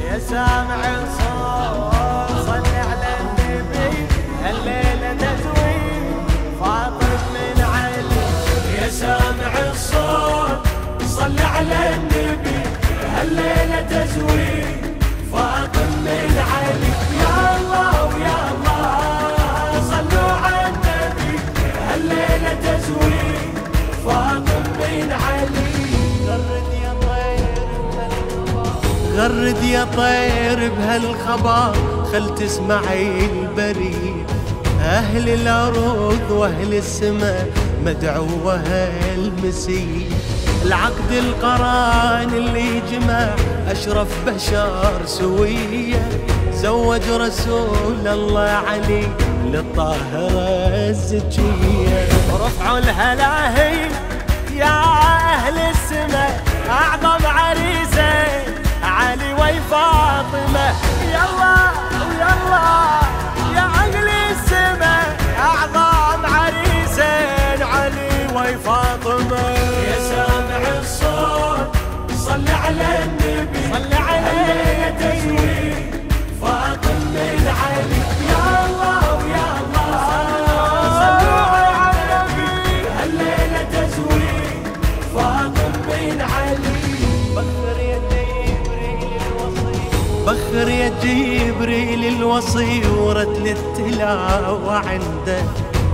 يا سامع الصوت صل على النبي هالليلة تزويد فاطم من علي. يا سامع الصوت صل على النبي هالليلة تزويد فاطم من علي. يا الله ويا الله صلوا على النبي هالليلة تزويد فاطم من علي. غرد يا طير بهالخبر خل تسمعي البريد، أهل الأرض وأهل السماء مدعوة هالمسيح. العقد القران اللي جمع أشرف بشر سوية، زوج رسول الله علي للطاهرة الزكية. رفعوا الهلاهي يا أهل السماء أعظم عريسين علي وفاطمة. يلا ويلا يا أهل السماء أعظم عريسين علي وفاطمة. يا سامع الصوت صل على النبي صل عليه تزويد فاطم من علي. يا الله ويا الله صلوا على النبي هالليلة تزويد فاطم من علي. بخر يا جبريل الوصي ورتل التلاوة عنده،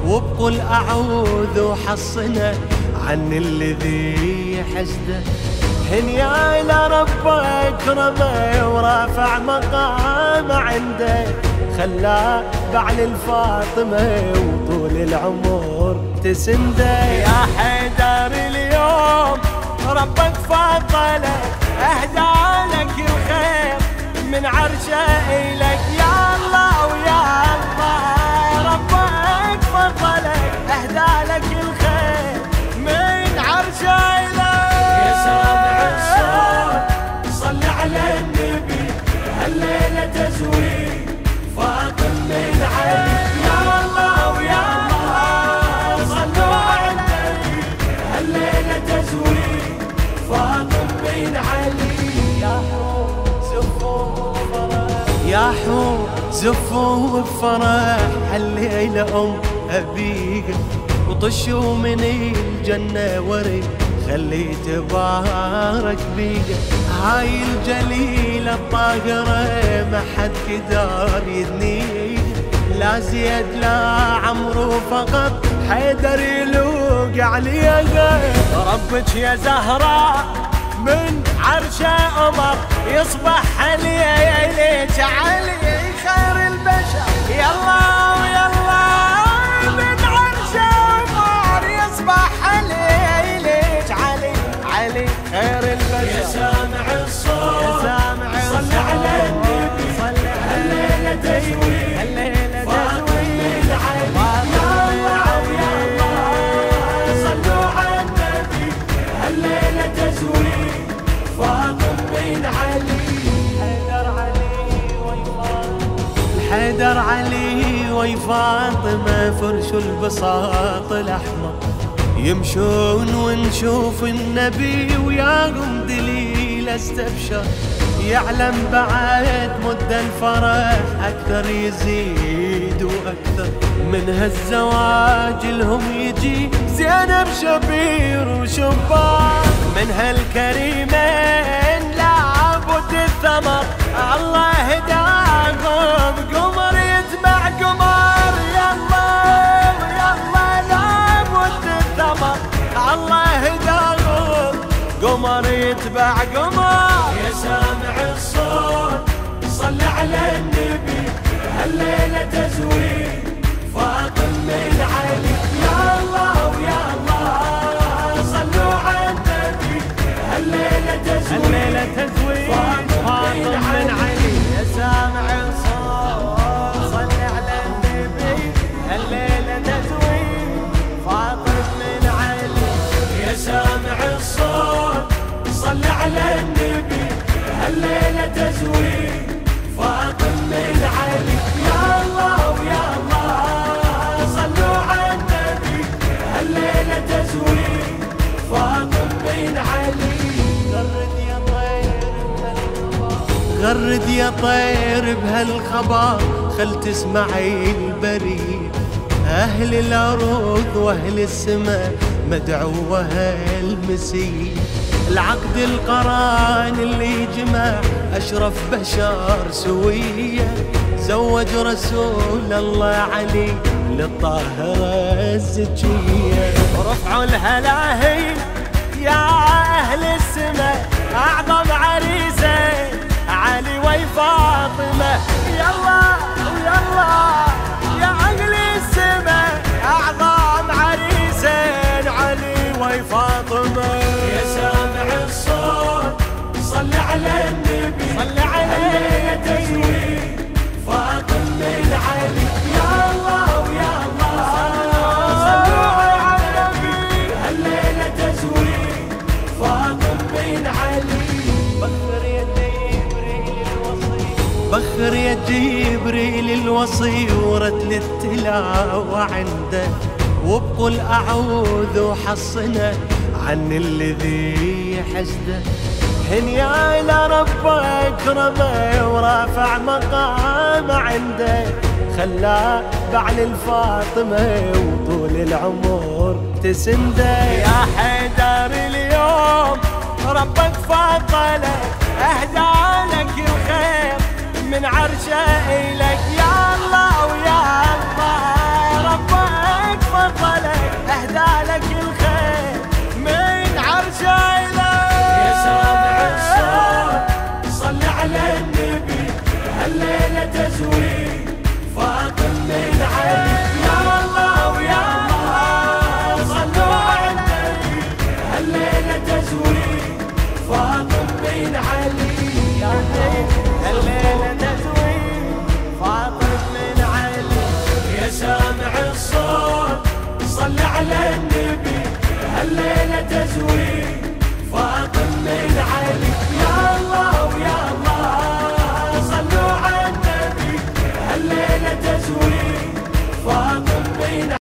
وبقول أعوذ وحصنا عن الذي حسده. هنيا إلى ربك كرمه ورافع مقامه عنده، خلاه بعل الفاطمة وطول العمر تسنده. يا حيدر اليوم ربك فضله أهدى لك الخير من عرشه إلك. يا الله ويا الله ربك فضلك أهدى لك الخير من عرشه إلك. يا سامع الصوت صل على النبي هالليلة تزويد فاطم من علي. يا الله ويا الله صلوا على النبي هالليلة تزويد فاطم من علي. يا حور زفوا بفرح هالليلة أم أبيك، وطشوا من الجنة ورد خلي تبارك بيك. هاي الجليلة الطاهرة ما حد قدر يدنيك، لا زيد لا عمرو فقط حيدر يلوق عليها. ربك يا زهراء من عرشه أمر يصبح عليك علي خير البشر. يلا ويلا من عرشه أمر يصبح عليك علي علي خير البشر. يا سامع الصوت صل على النبي هالليلة تزويد الليلة فاطم من علي. يا الله ويا الله صلوا على النبي هالليلة تزويد فاطم من علي. حيدر علي وفاطمة فرش البساط الأحمر، يمشون ونشوف النبي وياهم دليل استبشر. يعلم بعد مدة الفرح أكثر يزيد وأكثر، من هالزواج لهم يجي زينب شبير وشبار. من هالكريمين لابد الثمر الله هداهم قمر يتبع قمر. يلا يلا لابد الثمر الله هداهم قمر يتبع قمر. يا سامع الصوت صل على النبي هالليلة تزويد فاطم من علي. يا الله ويا الله صلوا على النبي هالليلة تزويد فاطم من علي. غرد يا طير بهالخبر خل تسمعي البريد، أهل الأرض وأهل السماء مدعوة المسيح. العقد القران اللي جمع أشرف بشر سوية، زوج رسول الله علي للطاهرة الزكية. رفعوا الهلاهي يا أهل السماء، أعظم عريسين علي وفاطمة. يلا يلا يا أهل السماء، أعظم عريسين علي وفاطمة. يا سامع الصوت صل على النبي، صل عليه تزويد فاطمة من علي. يا الله ويا الله صلوا على النبي، هالليلة تزويد فاطمة من علي. بخر يا جبريل الوصي ورتل التلاوة عنده، وبقول أعوذ وحصنا عن الذي حسده. هنيا إلى ربك كرمه ورافع مقامه عنده، خلاه بعل الفاطمة وطول العمر تسنده. يا حيدر اليوم ربك فضلك، أهدى لك الخير من عرشه إلك. يا الله ويا الله ربك فضلك، أهدى لك الخير من عرشه إلك. يا سامع الصوت صل على النبي، هالليلة تزويد فاطمة من علي. يا الله ويا الله صلوا على النبي، هالليلة تزويد فاطمة من علي. يا هالليلة تزويد فاطمة من علي. يا سامع الصوت صل على النبي، هالليلة تزويد